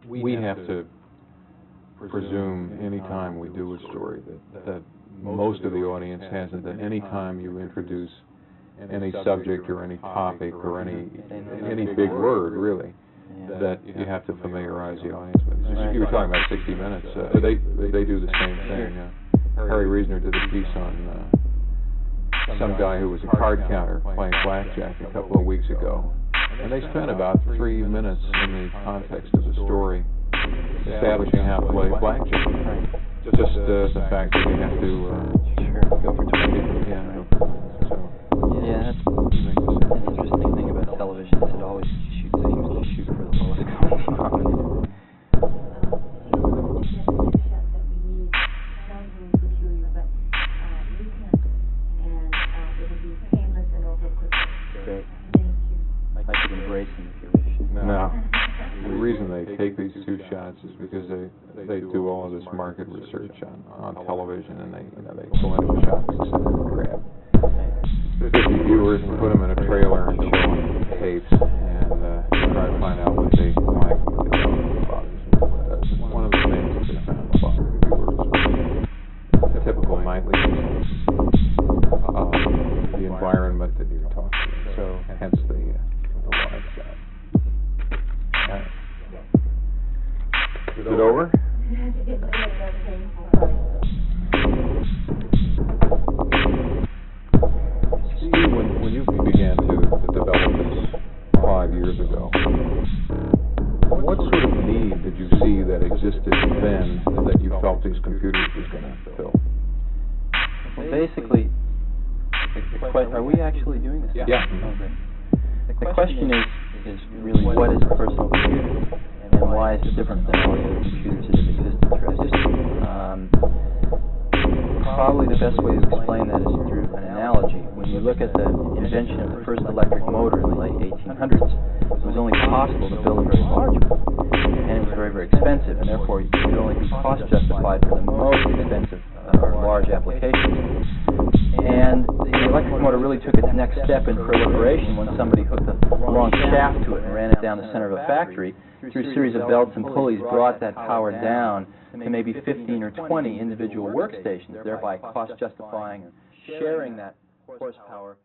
we have to presume any time we do a story that most of the audience hasn't, that any time you introduce any subject or any topic or any big word, really, that you have to familiarize the audience with. You were talking about 60 Minutes. They do the same thing. Harry Reasoner did a piece on some guy who was a card counter playing blackjack a couple of weeks ago. And they spent about 3 minutes in the context of the story establishing how to play blackjack. Just the fact that you have to go for 20. Yeah. Yeah, that's an interesting thing about television is it always seems to shoot for the lowest common denominator. Great. I could embrace them if you wish. No. The reason they take these 2 shots is because they do all of this market research on television, and they go into a shopping center and grab 50 viewers and put them in a trailer and show them tapes and try to find out what they like, what they don't about. One of the things that they found about viewers, the typical nightly the environment that you're talking about. So hence the live shot. Is it over? Steve, when you began to develop this 5 years ago, what sort of need did you see that existed then that you felt these computers was going to fill? Well, basically, are we actually doing this? Yeah. Okay. The question is really, what is a personal computer, and why is it different than all the other computers that have existed throughout history? Probably the best way to explain that is through an analogy. When you look at the invention of the first electric motor in the late 1800s, it was only possible to build a very large one, and it was very, very expensive, and therefore it could only be cost justified for the most expensive or large applications. And the electric motor really took its next step in proliferation when somebody hooked a long shaft to it and ran it down the center of a factory. Through a series of belts and pulleys, brought that power down to maybe 15 or 20 individual workstations, thereby cost justifying and sharing that horsepower